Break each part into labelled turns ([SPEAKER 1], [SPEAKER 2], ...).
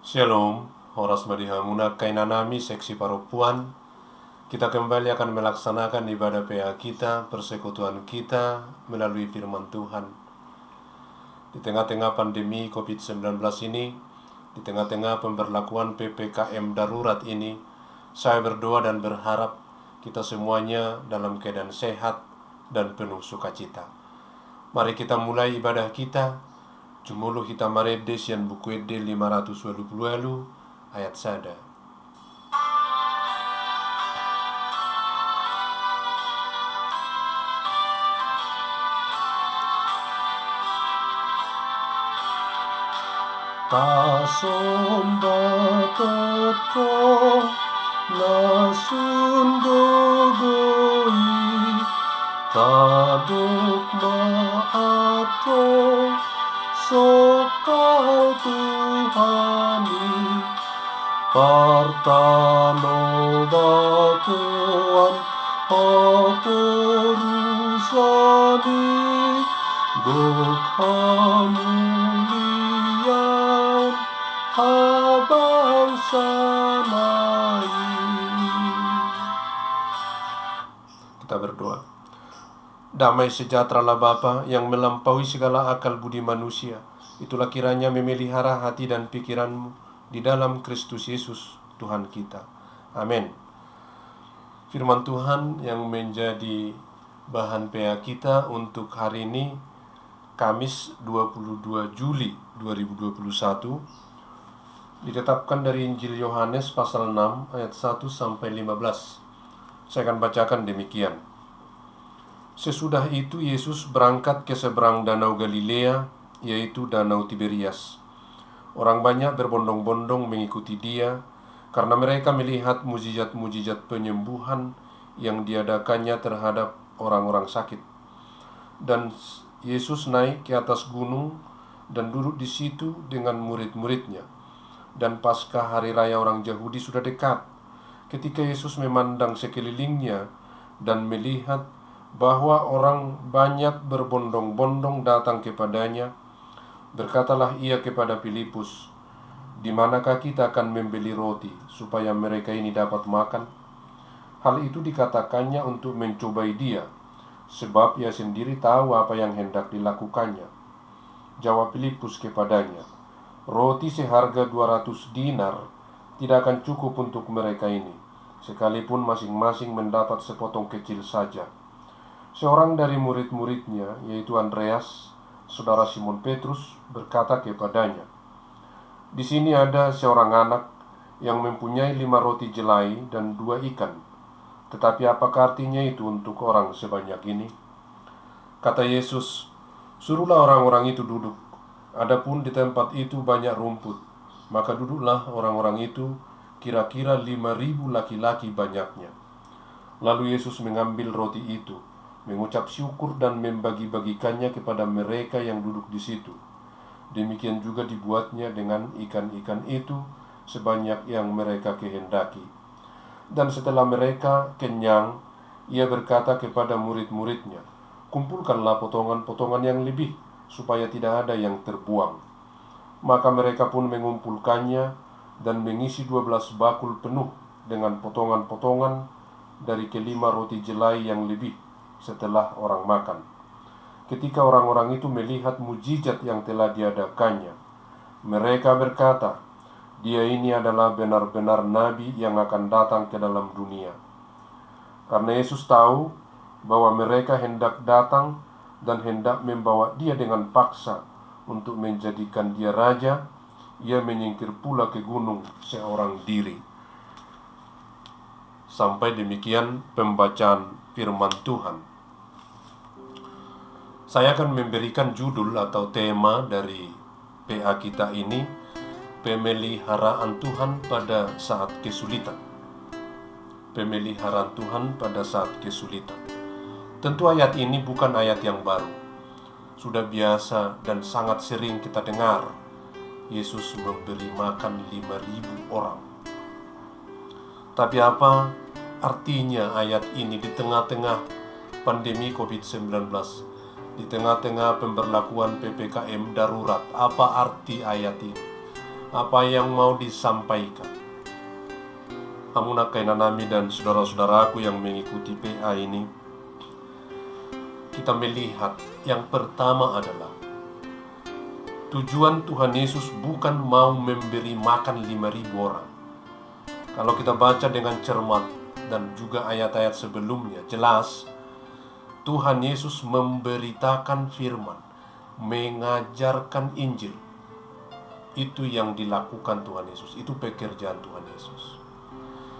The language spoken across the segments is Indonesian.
[SPEAKER 1] Shalom, Horas Madihamuna Kainanami Seksi Paropuan. Kita kembali akan melaksanakan ibadah PA kita, persekutuan kita melalui firman Tuhan. Di tengah-tengah pandemi COVID-19 ini, di tengah-tengah pemberlakuan PPKM darurat ini, saya berdoa dan berharap kita semuanya dalam keadaan sehat dan penuh sukacita. Mari kita mulai ibadah kita. Jumuluh kita maredes yang buku ede 520 ayat sada. Kasombatotko nasundogoi taduk maato sokal Tuhani partano batuan atorusani gokhamulian habang sanai. Kita berdoa. Damai sejahteralah Bapa yang melampaui segala akal budi manusia. Itulah kiranya memelihara hati dan pikiranmu di dalam Kristus Yesus Tuhan kita. Amin. Firman Tuhan yang menjadi bahan PA kita untuk hari ini, Kamis 22 Juli 2021, ditetapkan dari Injil Yohanes pasal 6 ayat 1 sampai 15. Saya akan bacakan demikian. Sesudah itu Yesus berangkat ke seberang danau Galilea, yaitu danau Tiberias. Orang banyak berbondong-bondong mengikuti dia, karena mereka melihat mujizat-mujizat penyembuhan yang diadakannya terhadap orang-orang sakit. Dan Yesus naik ke atas gunung dan duduk di situ dengan murid-muridnya. Dan pasca hari raya orang Yahudi sudah dekat. Ketika Yesus memandang sekelilingnya dan melihat bahwa orang banyak berbondong-bondong datang kepadanya, berkatalah ia kepada Filipus, "Di manakah kita akan membeli roti supaya mereka ini dapat makan?" Hal itu dikatakannya untuk mencobai dia, sebab ia sendiri tahu apa yang hendak dilakukannya. Jawab Filipus kepadanya, "Roti seharga 200 dinar tidak akan cukup untuk mereka ini, sekalipun masing-masing mendapat sepotong kecil saja." Seorang dari murid-muridnya, yaitu Andreas, saudara Simon Petrus, berkata kepadanya, "Di sini ada seorang anak yang mempunyai 5 roti jelai dan 2 ikan. Tetapi apakah artinya itu untuk orang sebanyak ini?" Kata Yesus, "Suruhlah orang-orang itu duduk. Adapun di tempat itu banyak rumput, maka duduklah orang-orang itu, kira-kira 5.000 laki-laki banyaknya." Lalu Yesus mengambil roti itu, mengucap syukur dan membagi-bagikannya kepada mereka yang duduk di situ. Demikian juga dibuatnya dengan ikan-ikan itu sebanyak yang mereka kehendaki. Dan setelah mereka kenyang, ia berkata kepada murid-muridnya, "Kumpulkanlah potongan-potongan yang lebih, supaya tidak ada yang terbuang." Maka mereka pun mengumpulkannya dan mengisi 12 bakul penuh dengan potongan-potongan dari kelima roti jelai yang lebih setelah orang makan. Ketika orang-orang itu melihat mujizat yang telah diadakannya, mereka berkata, "Dia ini adalah benar-benar nabi yang akan datang ke dalam dunia." Karena Yesus tahu bahwa mereka hendak datang dan hendak membawa dia dengan paksa untuk menjadikan dia raja, ia menyingkir pula ke gunung seorang diri. Sampai demikian pembacaan firman Tuhan. Saya akan memberikan judul atau tema dari PA kita ini, pemeliharaan Tuhan pada saat kesulitan. Pemeliharaan Tuhan pada saat kesulitan. Tentu ayat ini bukan ayat yang baru. Sudah biasa dan sangat sering kita dengar Yesus memberi makan 5.000 orang. Tapi apa artinya ayat ini di tengah-tengah pandemi COVID-19, di tengah-tengah pemberlakuan PPKM darurat? Apa arti ayat ini? apa yang mau disampaikan. Hamuna Kainanami dan saudara-saudaraku yang mengikuti PA ini, kita melihat yang pertama adalah tujuan Tuhan Yesus bukan mau memberi makan 5.000 orang. Kalau kita baca dengan cermat dan juga ayat-ayat sebelumnya, jelas Tuhan Yesus memberitakan firman, mengajarkan Injil. Itu yang dilakukan Tuhan Yesus, itu pekerjaan Tuhan Yesus.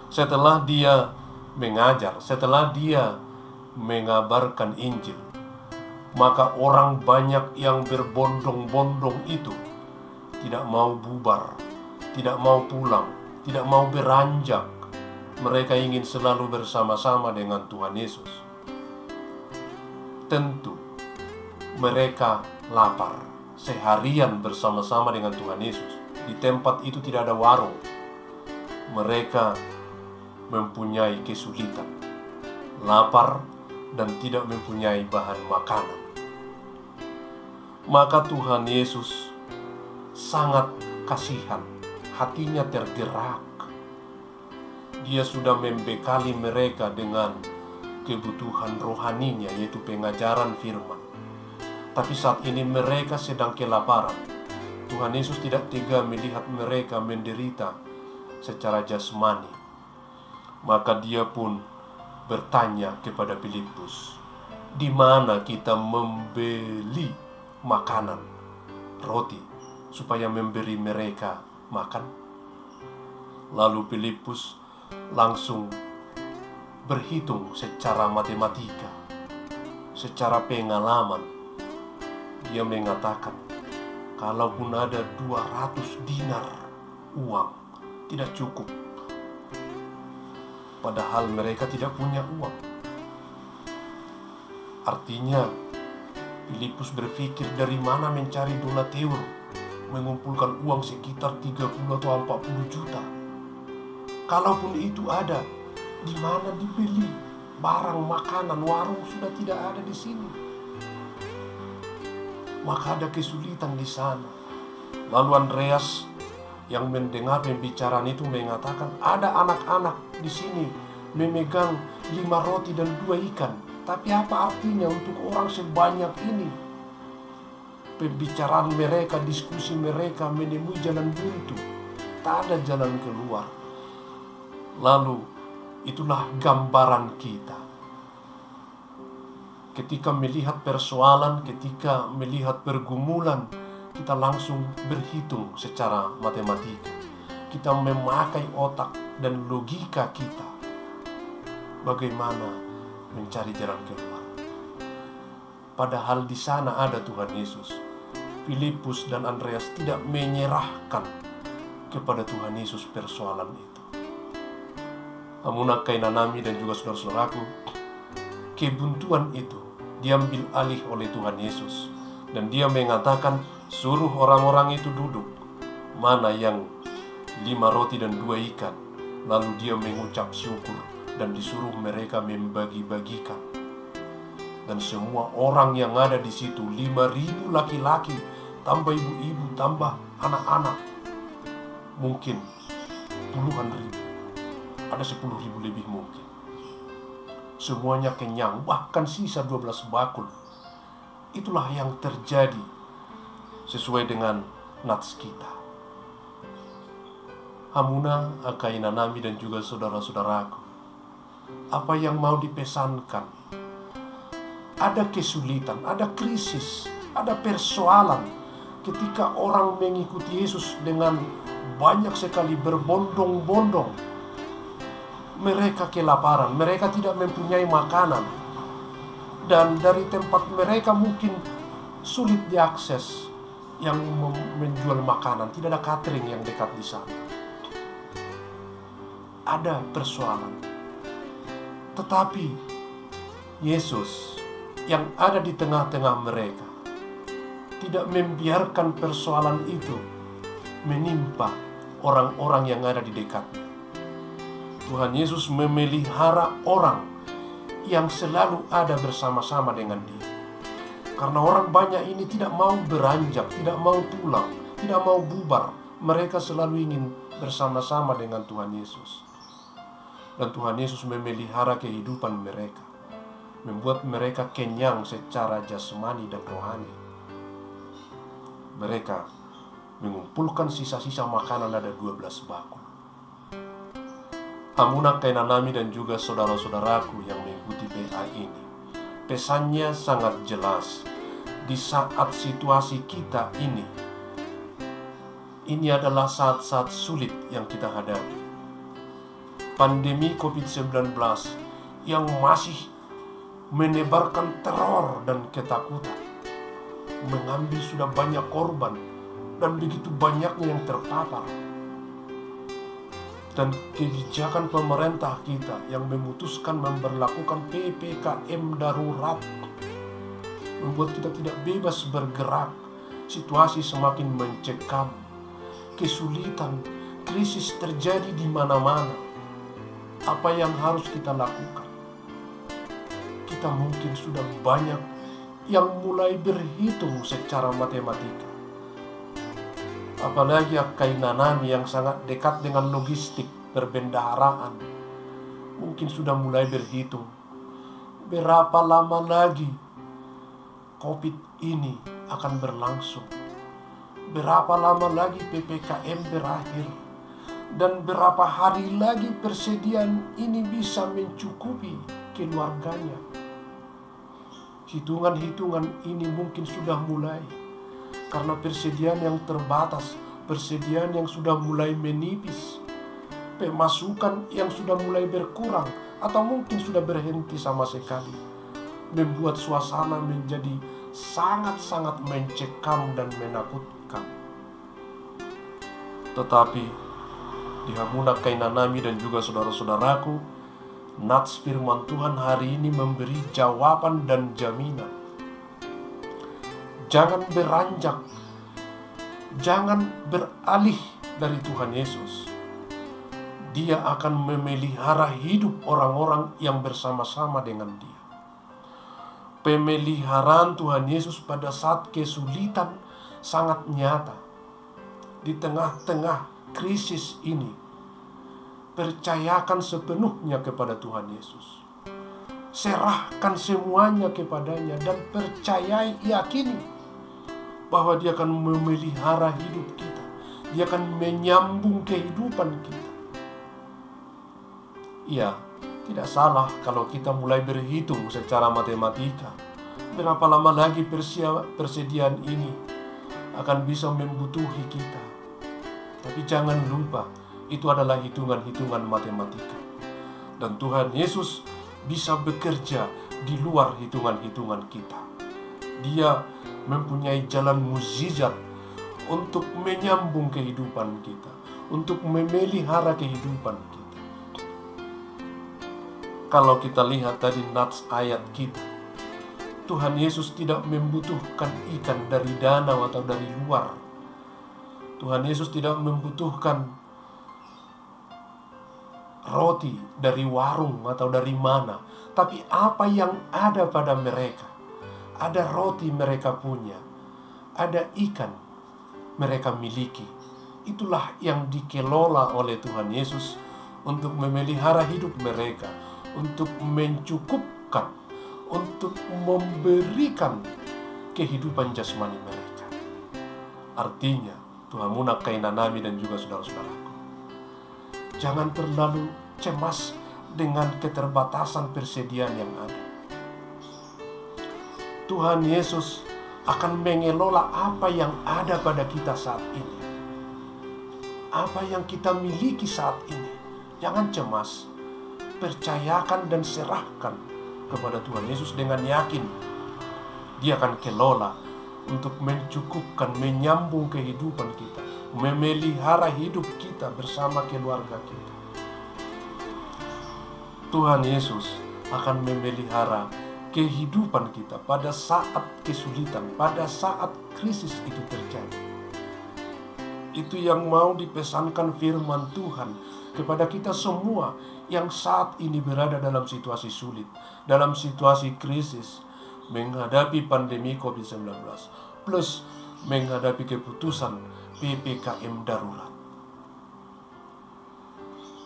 [SPEAKER 1] Setelah dia mengajar, setelah dia mengabarkan Injil, maka orang banyak yang berbondong-bondong itu tidak mau bubar, tidak mau pulang, tidak mau beranjak. Mereka ingin selalu bersama-sama dengan Tuhan Yesus. Tentu mereka lapar seharian bersama-sama dengan Tuhan Yesus. Di tempat itu tidak ada warung. Mereka mempunyai kesulitan, lapar, dan tidak mempunyai bahan makanan. Maka Tuhan Yesus sangat kasihan, hatinya tergerak. Dia sudah membekali mereka dengan kebutuhan rohaninya, yaitu pengajaran firman. Tapi saat ini mereka sedang kelaparan. Tuhan Yesus tidak tega melihat mereka menderita secara jasmani. Maka dia pun bertanya kepada Filipus, di mana kita membeli makanan, roti, supaya memberi mereka makan? Lalu Filipus langsung berhitung secara matematika, secara pengalaman. Dia mengatakan, kalaupun ada 200 dinar uang, tidak cukup. Padahal mereka tidak punya uang. Artinya, Filipus berpikir dari mana mencari donatur, mengumpulkan uang sekitar 30 atau 40 juta. Kalaupun itu ada, di mana dibeli barang makanan? Warung sudah tidak ada di sini. Maka ada kesulitan di sana. Lalu Andreas yang mendengar pembicaraan itu mengatakan, ada anak-anak di sini memegang 5 roti dan 2 ikan. Tapi apa artinya untuk orang sebanyak ini? Pembicaraan mereka, diskusi mereka menemui jalan buntu. Tak ada jalan keluar. Lalu itulah gambaran kita. Ketika melihat persoalan, ketika melihat pergumulan, kita langsung berhitung secara matematika. Kita memakai otak dan logika kita. Bagaimana mencari jalan keluar? Padahal di sana ada Tuhan Yesus. Filipus dan Andreas tidak menyerahkan kepada Tuhan Yesus persoalan itu. Hamuna Kainanami dan juga saudara-saudaraku, kebuntuan itu diambil alih oleh Tuhan Yesus. Dan dia mengatakan, suruh orang-orang itu duduk. Mana yang 5 roti dan 2 ikan. Lalu dia mengucap syukur dan disuruh mereka membagi-bagikan. Dan semua orang yang ada di situ, 5.000 laki-laki, tambah ibu-ibu, tambah anak-anak, mungkin puluhan ribu. Ada 10.000 lebih mungkin. Semuanya kenyang, bahkan sisa 12 bakul. Itulah yang terjadi sesuai dengan nats kita. Hamuna Kainanami dan juga saudara-saudaraku, apa yang mau dipesankan? Ada kesulitan, ada krisis, ada persoalan ketika orang mengikuti Yesus dengan banyak sekali berbondong-bondong. Mereka kelaparan, mereka tidak mempunyai makanan. Dan dari tempat mereka mungkin sulit diakses yang menjual makanan. Tidak ada catering yang dekat di sana. Ada persoalan. Tetapi Yesus yang ada di tengah-tengah mereka tidak membiarkan persoalan itu menimpa orang-orang yang ada di dekatnya. Tuhan Yesus memelihara orang yang selalu ada bersama-sama dengan dia. Karena orang banyak ini tidak mau beranjak, tidak mau pulang, tidak mau bubar. mereka selalu ingin bersama-sama dengan Tuhan Yesus. Dan Tuhan Yesus memelihara kehidupan mereka, membuat mereka kenyang secara jasmani dan rohani. Mereka mengumpulkan sisa-sisa makanan, ada 12 bakul. Hamuna Kainanami dan juga saudara-saudaraku yang mengikuti PA ini, pesannya sangat jelas. Di saat situasi kita ini adalah saat-saat sulit yang kita hadapi. Pandemi COVID-19 yang masih menebarkan teror dan ketakutan, mengambil sudah banyak korban dan begitu banyaknya yang terpapar. Dan kebijakan pemerintah kita yang memutuskan memberlakukan PPKM darurat membuat kita tidak bebas bergerak. Situasi semakin mencekam, kesulitan, krisis terjadi di mana-mana. Apa yang harus kita lakukan? Kita mungkin sudah banyak yang mulai berhitung secara matematika. Apalagi Kainanami yang sangat dekat dengan logistik perbendaharaan, mungkin sudah mulai berhitung berapa lama lagi COVID ini akan berlangsung, berapa lama lagi PPKM berakhir, dan berapa hari lagi persediaan ini bisa mencukupi keluarganya. Hitungan-hitungan ini mungkin sudah mulai karena persediaan yang terbatas, persediaan yang sudah mulai menipis, pemasukan yang sudah mulai berkurang atau mungkin sudah berhenti sama sekali, membuat suasana menjadi sangat-sangat mencekam dan menakutkan. Tetapi di Hamuna Kainanami dan juga saudara-saudaraku, nats firman Tuhan hari ini memberi jawaban dan jaminan. Jangan beranjak, jangan beralih dari Tuhan Yesus. Dia akan memelihara hidup orang-orang yang bersama-sama dengan Dia. Pemeliharaan Tuhan Yesus pada saat kesulitan sangat nyata. Di tengah-tengah krisis ini, percayakan sepenuhnya kepada Tuhan Yesus. Serahkan semuanya kepadanya dan percayai, yakini bahwa Dia akan memelihara hidup kita. Dia akan menyambung kehidupan kita. Ya, tidak salah kalau kita mulai berhitung secara matematika. Berapa lama lagi persediaan ini akan bisa membutuhi kita. Tapi jangan lupa, itu adalah hitungan-hitungan matematika. Dan Tuhan Yesus bisa bekerja di luar hitungan-hitungan kita. Dia mempunyai jalan mukjizat untuk menyambung kehidupan kita, untuk memelihara kehidupan kita. Kalau kita lihat tadi nats ayat kita, Tuhan Yesus tidak membutuhkan ikan dari danau atau dari luar. Tuhan Yesus tidak membutuhkan roti dari warung atau dari mana. Tapi apa yang ada pada mereka, ada roti mereka punya, ada ikan mereka miliki. Itulah yang dikelola oleh Tuhan Yesus untuk memelihara hidup mereka, untuk mencukupkan, untuk memberikan kehidupan jasmani mereka. Artinya, Tuhan Hamuna Kainanami dan juga saudara-saudaraku, jangan terlalu cemas dengan keterbatasan persediaan yang ada. Tuhan Yesus akan mengelola apa yang ada pada kita saat ini, apa yang kita miliki saat ini. Jangan cemas, percayakan dan serahkan kepada Tuhan Yesus dengan yakin. Dia akan kelola untuk mencukupkan, menyambung kehidupan kita, memelihara hidup kita bersama keluarga kita. Tuhan Yesus akan memelihara kehidupan kita pada saat kesulitan, pada saat krisis itu terjadi. Itu yang mau dipesankan firman Tuhan kepada kita semua yang saat ini berada dalam situasi sulit, dalam situasi krisis, menghadapi pandemi COVID-19, plus menghadapi keputusan PPKM darurat.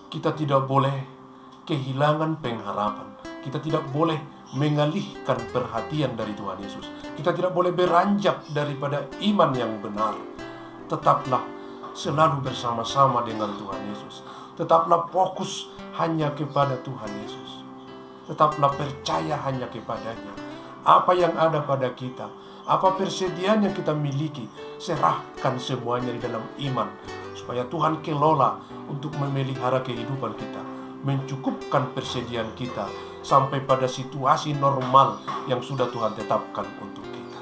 [SPEAKER 1] Kita tidak boleh kehilangan pengharapan. Kita tidak boleh mengalihkan perhatian dari Tuhan Yesus. Kita tidak boleh beranjak daripada iman yang benar. Tetaplah selalu bersama-sama dengan Tuhan Yesus. Tetaplah fokus hanya kepada Tuhan Yesus. Tetaplah percaya hanya kepadanya. Apa yang ada pada kita, apa persediaan yang kita miliki, serahkan semuanya di dalam iman, supaya Tuhan kelola untuk memelihara kehidupan kita, mencukupkan persediaan kita sampai pada situasi normal yang sudah Tuhan tetapkan untuk kita.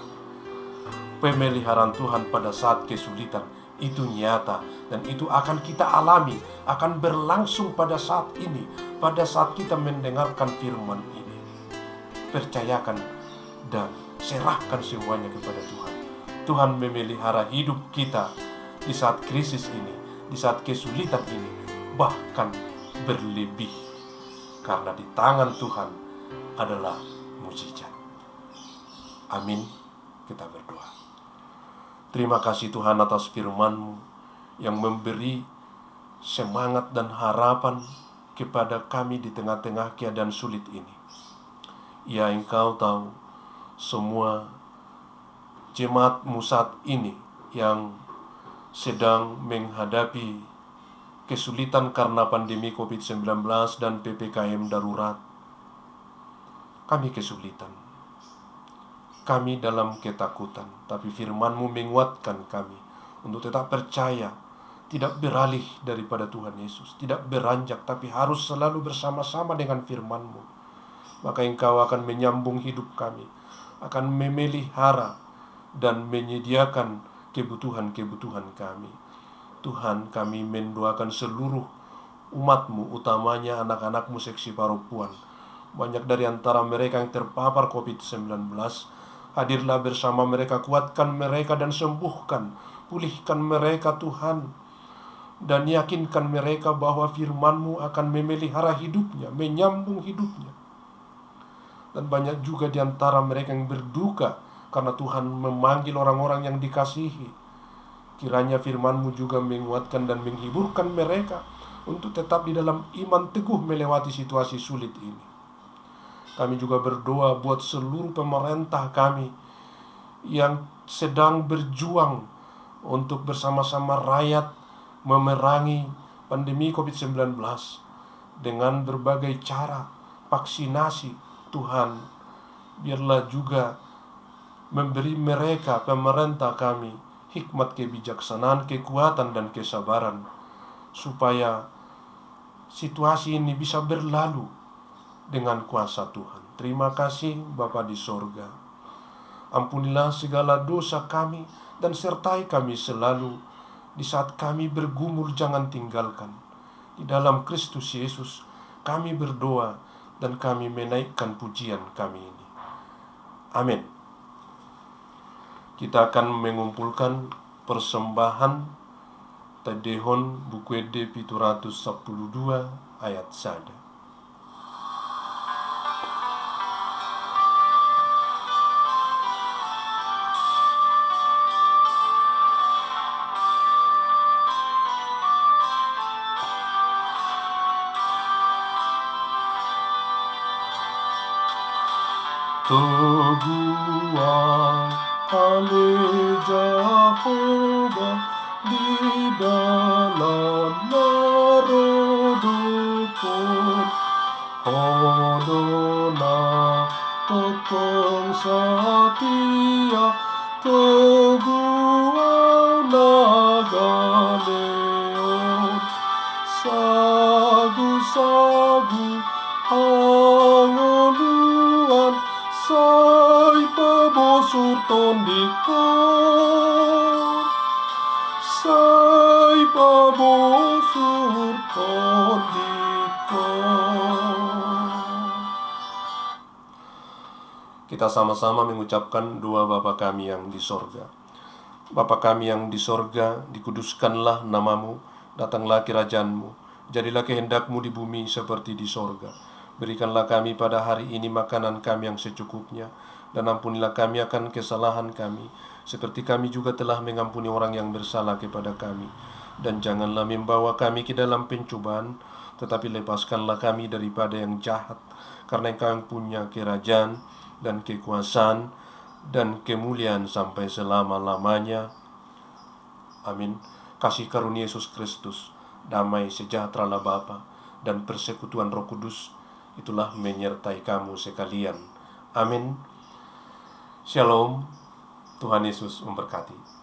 [SPEAKER 1] Pemeliharaan Tuhan pada saat kesulitan itu nyata, dan itu akan kita alami, akan berlangsung pada saat ini, pada saat kita mendengarkan firman ini. Percayakan dan serahkan semuanya kepada Tuhan. Tuhan memelihara hidup kita di saat krisis ini, di saat kesulitan ini, bahkan berlebih, karena di tangan Tuhan adalah mujizat. Amin. Kita berdoa. Terima kasih Tuhan atas firman-Mu yang memberi semangat dan harapan kepada kami di tengah-tengah keadaan sulit ini. Ya, Engkau tahu semua jemaat-Mu saat ini yang sedang menghadapi kesulitan karena pandemi COVID-19 dan PPKM darurat. Kami kesulitan, kami dalam ketakutan, tapi firman-Mu menguatkan kami untuk tetap percaya, tidak beralih daripada Tuhan Yesus, tidak beranjak, tapi harus selalu bersama-sama dengan firman-Mu. Maka Engkau akan menyambung hidup kami, akan memelihara dan menyediakan kebutuhan-kebutuhan kami. Tuhan, kami mendoakan seluruh umat-Mu, utamanya anak-anak-Mu seksi Paropuan. Banyak dari antara mereka yang terpapar COVID-19. Hadirlah bersama mereka, kuatkan mereka dan sembuhkan, pulihkan mereka Tuhan, dan yakinkan mereka bahwa firman-Mu akan memelihara hidupnya, menyambung hidupnya. Dan banyak juga di antara mereka yang berduka karena Tuhan memanggil orang-orang yang dikasihi. Kiranya firman-Mu juga menguatkan dan menghiburkan mereka untuk tetap di dalam iman teguh melewati situasi sulit ini. Kami juga berdoa buat seluruh pemerintah kami yang sedang berjuang untuk bersama-sama rakyat memerangi pandemi COVID-19 dengan berbagai cara, vaksinasi. Tuhan, biarlah juga memberi mereka, pemerintah kami, hikmat kebijaksanaan, kekuatan dan kesabaran, supaya situasi ini bisa berlalu dengan kuasa Tuhan. Terima kasih Bapa di sorga. Ampunilah segala dosa kami dan sertai kami selalu di saat kami bergumul, jangan tinggalkan. Di dalam Kristus Yesus kami berdoa dan kami menaikkan pujian kami ini. Amin. Kita akan mengumpulkan persembahan Tedehon Bukwede 712 ayat sada. Teguhan Ale Jehovah di dalam narodukun, Hodona totong setia, teguhan nagaleon, sagu-sagu hangoluan, sai pabosur tondikon, sai pabosur tondikon. Kita sama-sama mengucapkan doa Bapa kami yang di sorga. Bapa kami yang di sorga, dikuduskanlah namamu, datanglah kerajaan-Mu, jadilah kehendak-Mu di bumi seperti di sorga. Berikanlah kami pada hari ini makanan kami yang secukupnya, dan ampunilah kami akan kesalahan kami, seperti kami juga telah mengampuni orang yang bersalah kepada kami. Dan janganlah membawa kami ke dalam pencobaan, tetapi lepaskanlah kami daripada yang jahat. Karena Engkau yang punya kerajaan dan kekuasaan dan kemuliaan sampai selama-lamanya. Amin. Kasih karunia Yesus Kristus, damai sejahtera Allah Bapa, dan persekutuan Roh Kudus, itulah menyertai kamu sekalian. Amin. Shalom. Tuhan Yesus memberkati.